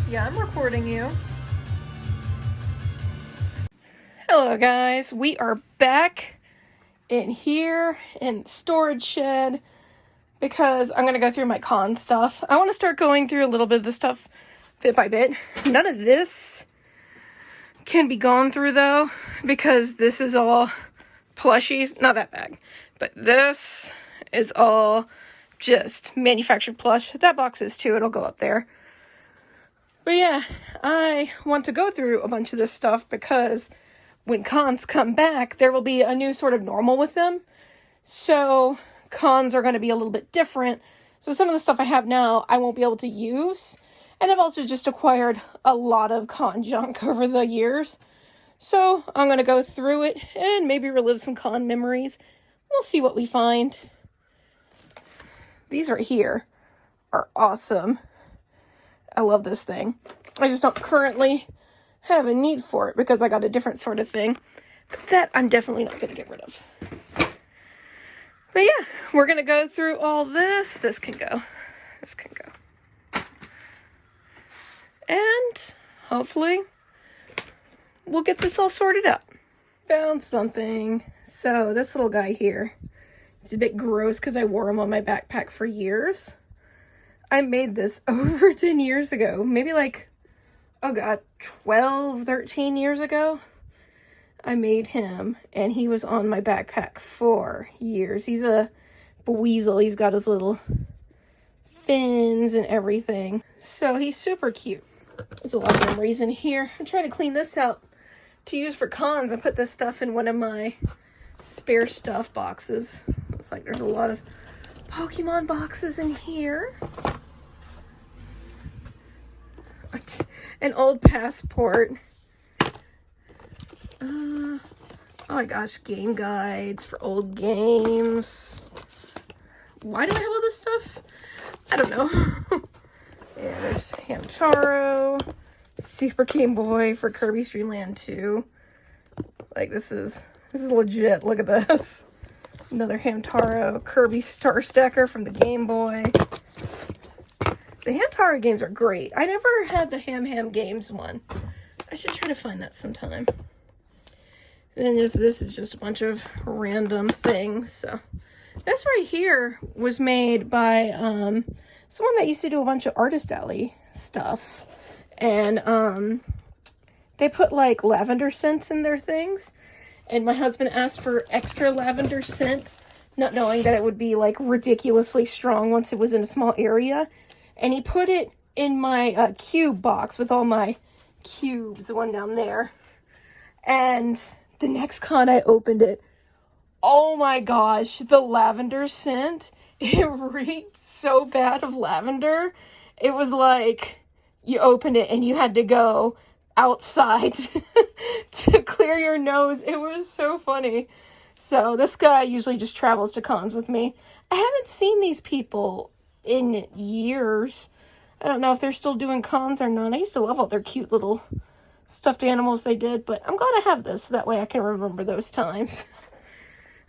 Yeah, I'm recording you. Hello guys, we are back in here in the storage shed because I'm going to go through my con stuff. I want to start going through a little bit of the stuff bit by bit. None of this can be gone through though because this is all plushies. Not that bag, but this is all just manufactured plush. That box is too, it'll go up there. But yeah, I want to go through a bunch of this stuff because when cons come back, there will be a new sort of normal with them. So cons are going to be a little bit different. So some of the stuff I have now, I won't be able to use. And I've also just acquired a lot of con junk over the years. So I'm going to go through it and maybe relive some con memories. We'll see what we find. These right here are awesome. I love this thing. I just don't currently have a need for it because I got a different sort of thing. But that I'm definitely not going to get rid of. But yeah, we're going to go through all this. This can go. This can go. And hopefully we'll get this all sorted out. Found something. So this little guy here, it's a bit gross because I wore him on my backpack for years. I made this over 10 years ago. Maybe like, oh god, 12, 13 years ago. I made him, and he was on my backpack for years. He's a weasel. He's got his little fins and everything. So he's super cute. There's a lot of memories in here. I'm trying to clean this out to use for cons and put this stuff in one of my spare stuff boxes. Looks like there's a lot of Pokemon boxes in here. An old passport. Oh my gosh, game guides for old games. Why do I have all this stuff? I don't know. Yeah, there's Hamtaro, Super Game Boy for Kirby's Dream Land 2. Like this is legit. Look at this. Another Hamtaro, Kirby Star Stacker from the Game Boy. The Hamtaro games are great. I never had the Ham Games one. I should try to find that sometime. And then this is just a bunch of random things. So this right here was made by someone that used to do a bunch of Artist Alley stuff. And they put like lavender scents in their things. And my husband asked for extra lavender scent, not knowing that it would be like ridiculously strong once it was in a small area. And he put it in my cube box with all my cubes, the one down there. And the next con I opened it, oh my gosh, the lavender scent, it reeked so bad of lavender. It was like you opened it and you had to go outside to clear your nose. It was so funny. So this guy usually just travels to cons with me. I haven't seen these people in years. I don't know if they're still doing cons or not. I used to love all their cute little stuffed animals they did, but I'm glad I have this so that way I can remember those times.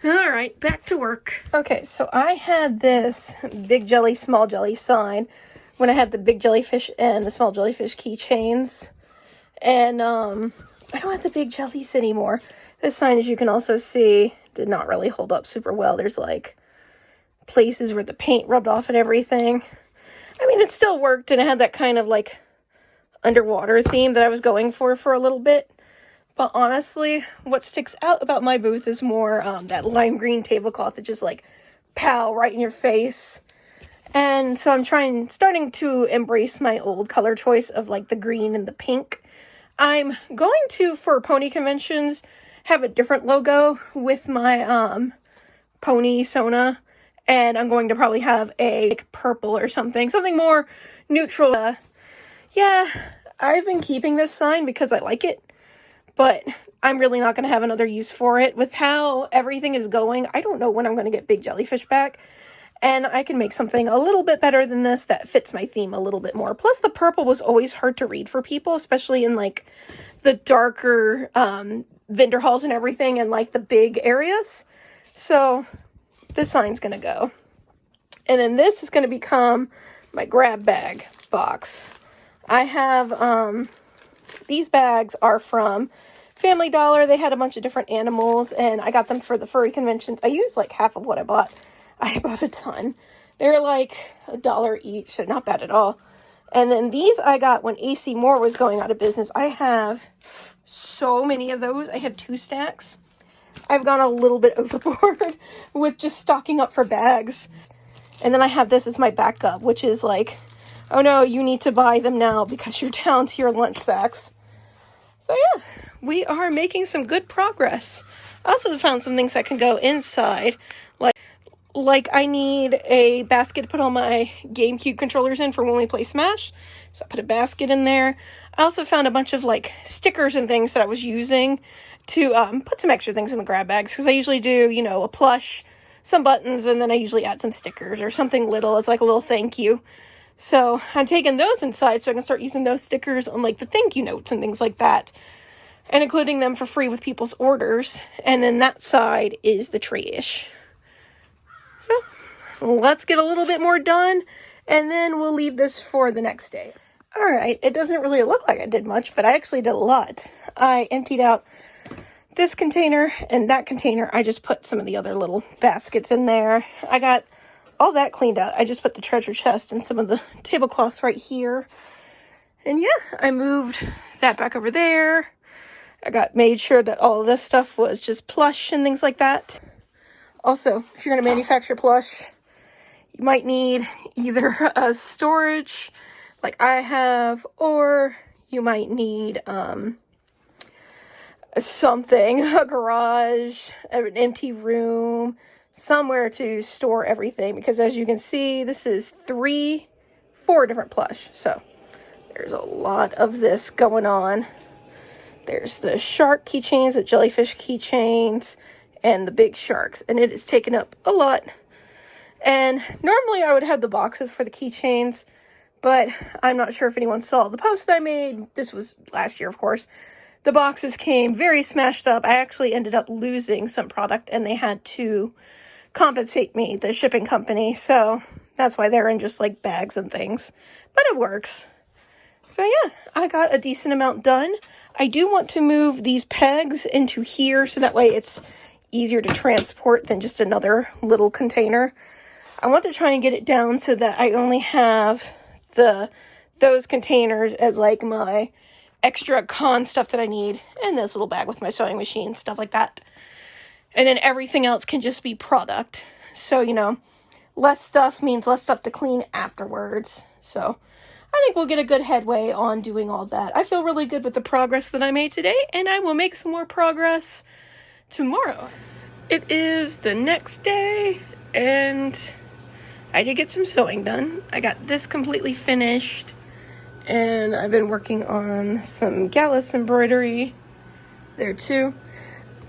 All right, back to work. Okay, so I had this big jelly, small jelly sign when I had the big jellyfish and the small jellyfish keychains. And I don't have the big jellies anymore. This sign, as you can also see, did not really hold up super well. There's like places where the paint rubbed off and everything. I mean, it still worked, and it had that kind of like underwater theme that I was going for a little bit. But honestly, what sticks out about my booth is more that lime green tablecloth that just like pow right in your face. And so I'm starting to embrace my old color choice of like the green and the pink. I'm going to, for pony conventions, have a different logo with my pony Sona. And I'm going to probably have a like, purple or something more neutral. Yeah, I've been keeping this sign because I like it, but I'm really not going to have another use for it. With how everything is going, I don't know when I'm going to get Big Jellyfish back, and I can make something a little bit better than this that fits my theme a little bit more. Plus, the purple was always hard to read for people, especially in, like, the darker vendor halls and everything, and, like, the big areas. So this sign's going to go. And then this is going to become my grab bag box. I have, these bags are from Family Dollar. They had a bunch of different animals, and I got them for the furry conventions. I used like half of what I bought. I bought a ton. They're like $1 each, so not bad at all. And then these I got when AC Moore was going out of business. I have so many of those. I have 2 stacks. I've gone a little bit overboard with just stocking up for bags. And then I have this as my backup, which is like, oh no, you need to buy them now because you're down to your lunch sacks. So yeah, we are making some good progress. I also found some things that can go inside. Like I need a basket to put all my GameCube controllers in for when we play Smash. So I put a basket in there. I also found a bunch of like stickers and things that I was using to put some extra things in the grab bags. Because I usually do, you know, a plush, some buttons, and then I usually add some stickers or something little as like a little thank you. So I'm taking those inside so I can start using those stickers on like the thank you notes and things like that. And including them for free with people's orders. And then that side is the trash. So let's get a little bit more done. And then we'll leave this for the next day. Alright, it doesn't really look like I did much, but I actually did a lot. I emptied out this container and that container. I just put some of the other little baskets in there. I got all that cleaned out. I just put the treasure chest and some of the tablecloths right here. And yeah, I moved that back over there. I made sure that all of this stuff was just plush and things like that. Also, if you're going to manufacture plush, you might need either a storage like I have, or you might need something, a garage, an empty room, somewhere to store everything. Because as you can see, this is 4 different plush. So there's a lot of this going on. There's the shark keychains, the jellyfish keychains, and the big sharks. And it is taken up a lot. And normally I would have the boxes for the keychains, but I'm not sure if anyone saw the post that I made. This was last year, of course. The boxes came very smashed up. I actually ended up losing some product, and they had to compensate me, the shipping company. So that's why they're in just like bags and things. But it works. So yeah, I got a decent amount done. I do want to move these pegs into here so that way it's easier to transport than just another little container. I want to try and get it down so that I only have those containers as like my extra con stuff that I need, and this little bag with my sewing machine, stuff like that. And then everything else can just be product. So, you know, less stuff means less stuff to clean afterwards. So I think we'll get a good headway on doing all that. I feel really good with the progress that I made today, and I will make some more progress tomorrow. It is the next day, and I did get some sewing done. I got this completely finished, and I've been working on some Gallus embroidery there too.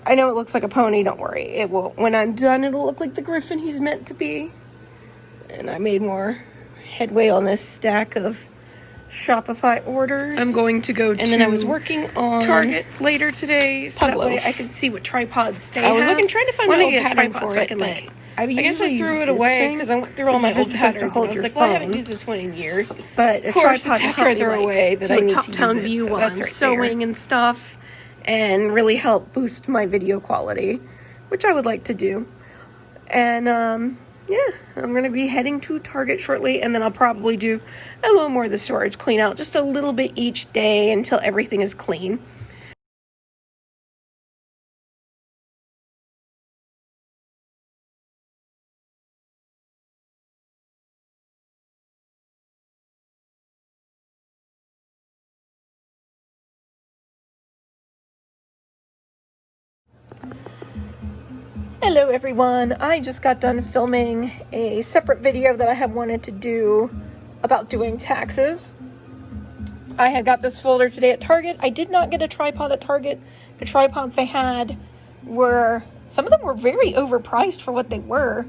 I know it looks like a pony, don't worry. It will, when I'm done, it'll look like the griffin he's meant to be. And I made more headway on this stack of Shopify orders. I'm going to go to and then I was working on Target later today, so that way I can see what tripods they have. I was trying to find my old pattern for so I can like. I guess I threw it away because I went through all my old patterns. And I was like, well, I haven't used this one in years. But of course, it's after I throw away that I need to use it. View while I'm sewing and stuff, and really help boost my video quality, which I would like to do. And yeah, I'm going to be heading to Target shortly, and then I'll probably do a little more of the storage clean out, just a little bit each day until everything is clean. Hello everyone, I just got done filming a separate video that I had wanted to do about doing taxes. I had got this folder today at Target. I did not get a tripod at Target. The tripods they had were, some of them were very overpriced for what they were,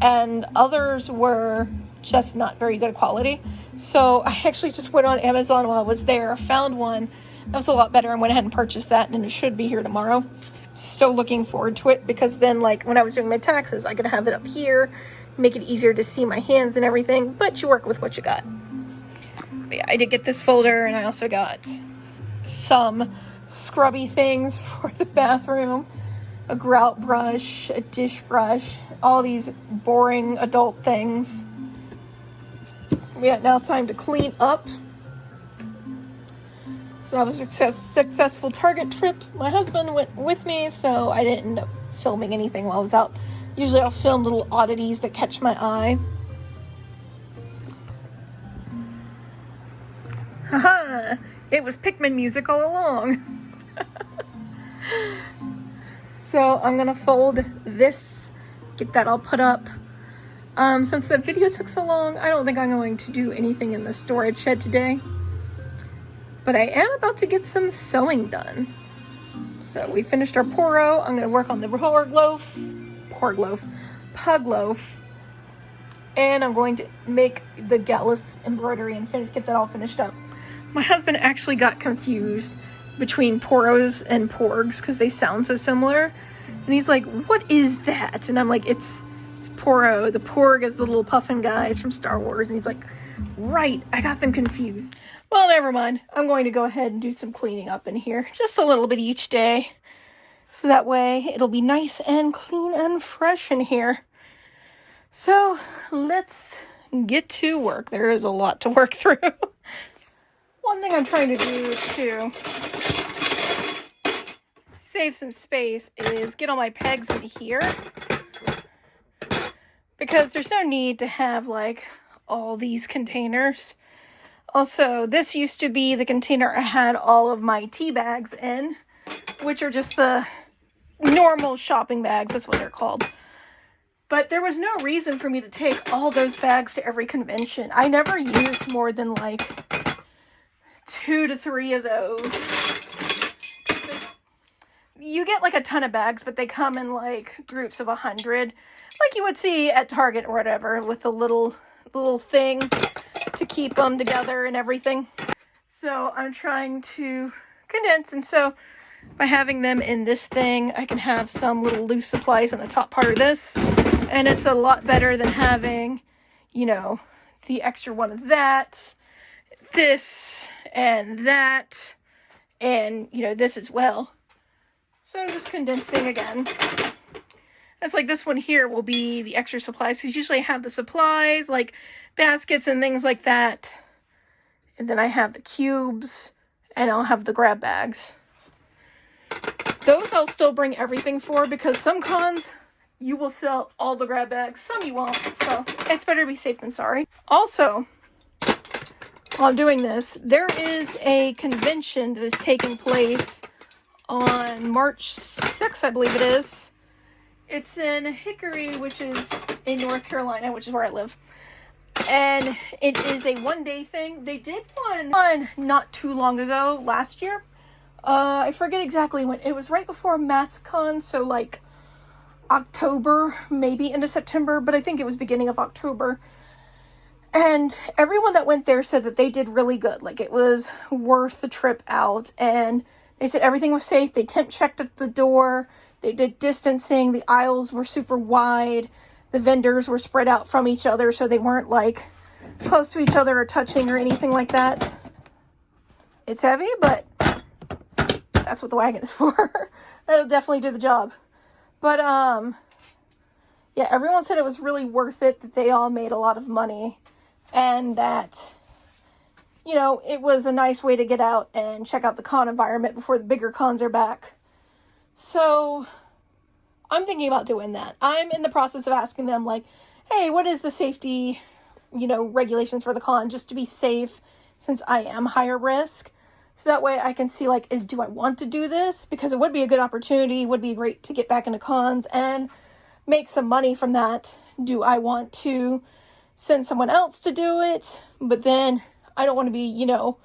and others were just not very good quality. So I actually just went on Amazon while I was there, found one that was a lot better, and went ahead and purchased that, and it should be here tomorrow. So looking forward to it, because then like when I was doing my taxes, I could have it up here, make it easier to see my hands and everything, but you work with what you got. But yeah, I did get this folder, and I also got some scrubby things for the bathroom. A grout brush, a dish brush, all these boring adult things. Yeah, now it's time to clean up. So that was a successful Target trip. My husband went with me, so I didn't end up filming anything while I was out. Usually I'll film little oddities that catch my eye. Haha! It was Pikmin music all along. So I'm gonna fold this, get that all put up. Since the video took so long, I don't think I'm going to do anything in the storage shed today. But I am about to get some sewing done. So we finished our poro. I'm going to work on the pugloaf. And I'm going to make the gatless embroidery and get that all finished up. My husband actually got confused between poros and porgs because they sound so similar. And he's like, what is that? And I'm like, it's poro. The porg is the little puffin guys from Star Wars. And he's like, right, I got them confused. Well, never mind. I'm going to go ahead and do some cleaning up in here. Just a little bit each day. So that way it'll be nice and clean and fresh in here. So let's get to work. There is a lot to work through. One thing I'm trying to do to save some space is get all my pegs in here. Because there's no need to have like all these containers. Also, this used to be the container I had all of my tea bags in, which are just the normal shopping bags. That's what they're called. But there was no reason for me to take all those bags to every convention. I never used more than like 2 to 3 of those. You get like a ton of bags, but they come in like groups of 100, like you would see at Target or whatever, with a little thing to keep them together and everything. So I'm trying to condense, and so by having them in this thing, I can have some little loose supplies on the top part of this, and it's a lot better than having, you know, the extra one of that, this, and that, and, you know, this as well. So I'm just condensing again. It's like this one here will be the extra supplies, because usually I have the supplies, like baskets and things like that. And then I have the cubes, and I'll have the grab bags. Those I'll still bring everything for, because some cons, you will sell all the grab bags, some you won't. So it's better to be safe than sorry. Also, while I'm doing this, there is a convention that is taking place on March 6th, I believe it is. It's in Hickory, which is in North Carolina, which is where I live. And it is a one-day thing. They did one not too long ago, last year. I forget exactly when. It was right before MassCon, so like October, maybe into September, but I think it was beginning of October. And everyone that went there said that they did really good. Like, it was worth the trip out. And they said everything was safe. They temp checked at the door. They did distancing. The aisles were super wide. The vendors were spread out from each other, so they weren't like close to each other or touching or anything like that. It's heavy, but that's what the wagon is for. It'll definitely do the job. But yeah, everyone said it was really worth it, that they all made a lot of money, and that, you know, it was a nice way to get out and check out the con environment before the bigger cons are back. So I'm thinking about doing that. I'm in the process of asking them, like, hey, what is the safety, you know, regulations for the con, just to be safe, since I am higher risk. So that way I can see, like, do I want to do this? Because it would be a good opportunity, would be great to get back into cons and make some money from that. Do I want to send someone else to do it? But then I don't want to be, you know,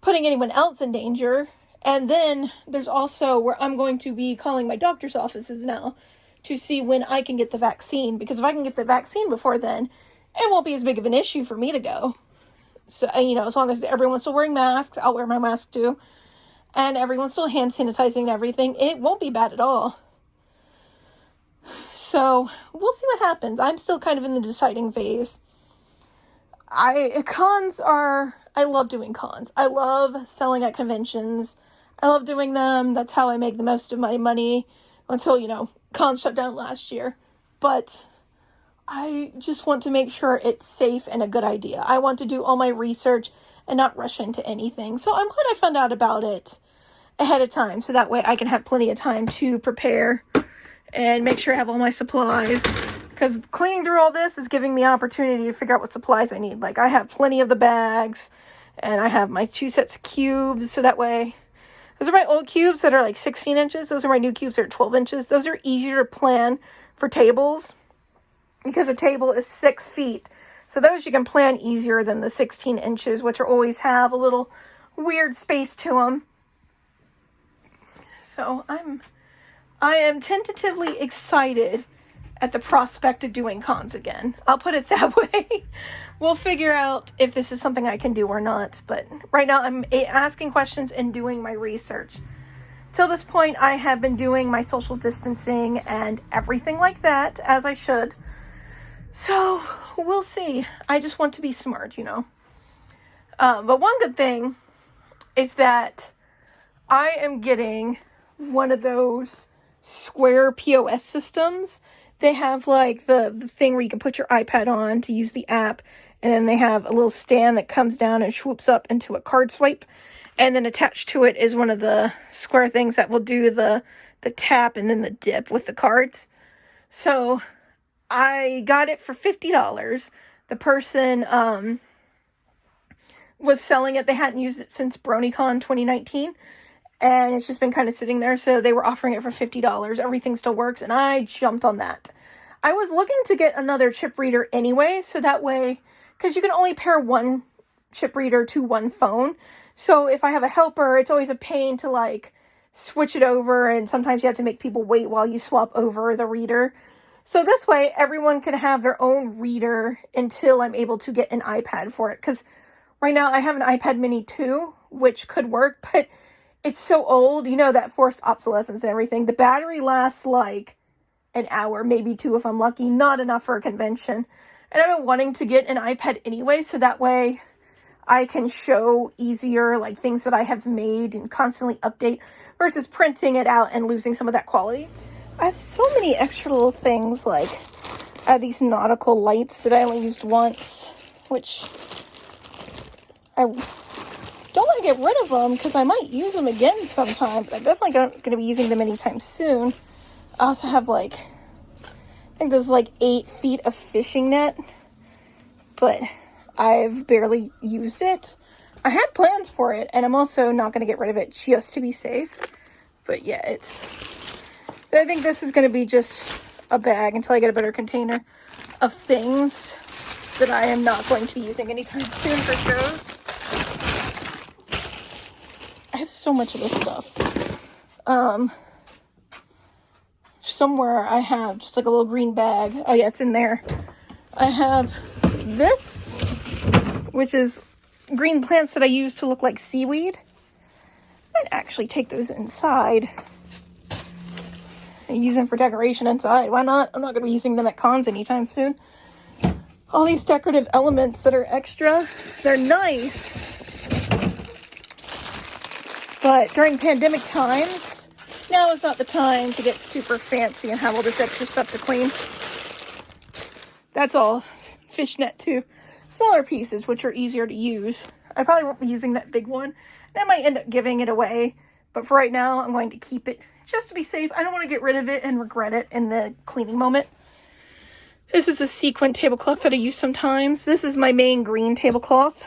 putting anyone else in danger. And then there's also where I'm going to be calling my doctor's offices now to see when I can get the vaccine. Because if I can get the vaccine before then, it won't be as big of an issue for me to go. So, you know, as long as everyone's still wearing masks, I'll wear my mask too. And everyone's still hand sanitizing and everything, it won't be bad at all. So we'll see what happens. I'm still kind of in the deciding phase. Cons are I love doing cons. I love selling at conventions. I love doing them. That's how I make the most of my money until, you know, cons shut down last year. But I just want to make sure it's safe and a good idea. I want to do all my research and not rush into anything. So I'm glad I found out about it ahead of time, so that way I can have plenty of time to prepare and make sure I have all my supplies. Because cleaning through all this is giving me opportunity to figure out what supplies I need. Like, I have plenty of the bags, and I have my 2 sets of cubes, so that way... Those are my old cubes that are like 16 inches. Those are my new cubes that are 12 inches. Those are easier to plan for tables because a table is 6 feet. So those you can plan easier than the 16 inches, which always have a little weird space to them. So I am tentatively excited at the prospect of doing cons again. I'll put it that way. We'll figure out if this is something I can do or not. But right now I'm asking questions and doing my research. Till this point, I have been doing my social distancing and everything like that, as I should. So we'll see. I just want to be smart, you know. But one good thing is that I am getting one of those square POS systems. They have like the thing where you can put your iPad on to use the app. And then they have a little stand that comes down and swoops up into a card swipe. And then attached to it is one of the square things that will do the tap and then the dip with the cards. So I got it for $50. The person was selling it. They hadn't used it since BronyCon 2019. And it's just been kind of sitting there. So they were offering it for $50. Everything still works. And I jumped on that. I was looking to get another chip reader anyway. So that way, because you can only pair one chip reader to one phone. So if I have a helper, it's always a pain to like switch it over. And sometimes you have to make people wait while you swap over the reader. So this way, everyone can have their own reader until I'm able to get an iPad for it. Because right now I have an iPad mini 2, which could work, but it's so old, you know, that forced obsolescence and everything. The battery lasts like an hour, maybe 2 if I'm lucky, not enough for a convention. And I've been wanting to get an iPad anyway, so that way I can show easier like things that I have made and constantly update versus printing it out and losing some of that quality. I have so many extra little things, like I have these nautical lights that I only used once, which I don't want to get rid of them because I might use them again sometime, but I'm definitely not going to be using them anytime soon. I also have like, I think there's like 8 feet of fishing net, but I've barely used it. I had plans for it, and I'm also not going to get rid of it just to be safe. But yeah, I think this is going to be just a bag until I get a better container of things that I am not going to be using anytime soon for shows. I have so much of this stuff. Somewhere I have just like a little green bag. Oh yeah, it's in there. I have this, which is green plants that I use to look like seaweed. I'd actually take those inside and use them for decoration inside. Why not? I'm not going to be using them at cons anytime soon. All these decorative elements that are extra, they're nice. But during pandemic times, now is not the time to get super fancy and have all this extra stuff to clean. That's all fishnet too. Smaller pieces, which are easier to use. I probably won't be using that big one. And I might end up giving it away. But for right now, I'm going to keep it just to be safe. I don't want to get rid of it and regret it in the cleaning moment. This is a sequin tablecloth that I use sometimes. This is my main green tablecloth.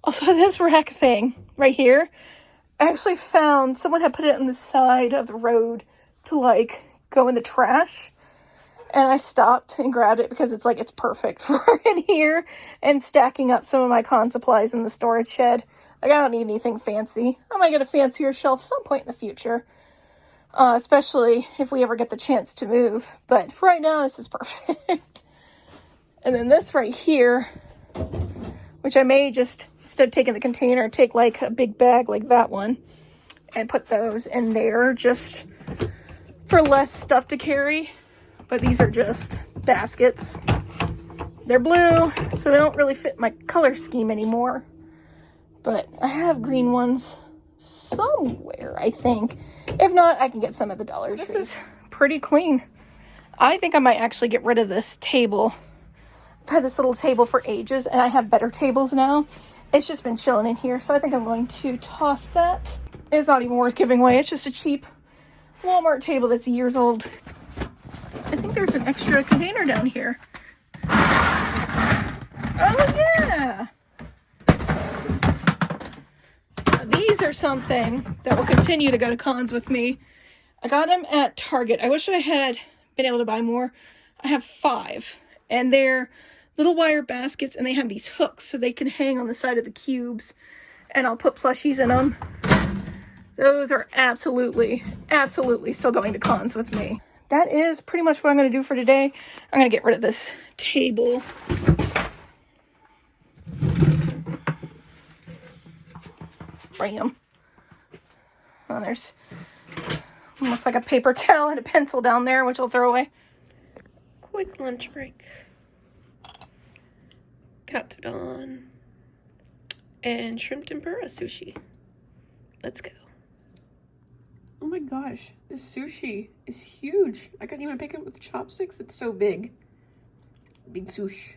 Also, this rack thing right here. I actually found someone had put it on the side of the road to like go in the trash. And I stopped and grabbed it because it's like, it's perfect for in here and stacking up some of my con supplies in the storage shed. Like, I don't need anything fancy. I might get a fancier shelf some point in the future. Especially if we ever get the chance to move. But for right now, this is perfect. And then this right here, which I may just, instead of taking the container, take like a big bag like that one and put those in there just for less stuff to carry. But these are just baskets. They're blue, so they don't really fit my color scheme anymore. But I have green ones somewhere, I think. If not, I can get some at the Dollar Tree. This is pretty clean. I think I might actually get rid of this table. I've had this little table for ages, and I have better tables now. It's just been chilling in here, so I think I'm going to toss that. It's not even worth giving away. It's just a cheap Walmart table that's years old. I think there's an extra container down here. Oh, yeah! Now, these are something that will continue to go to cons with me. I got them at Target. I wish I had been able to buy more. I have 5, and they're little wire baskets, and they have these hooks so they can hang on the side of the cubes, and I'll put plushies in them. Those are absolutely still going to cons with me. That is pretty much what I'm going to do for today. I'm going to get rid of this table. Bam. Oh, there's looks like a paper towel and a pencil down there, which I'll throw away. Quick lunch break. Katsudon and shrimp tempura sushi. Let's go. Oh my gosh, this sushi is huge. I couldn't even pick it with chopsticks. It's so big. Big sushi.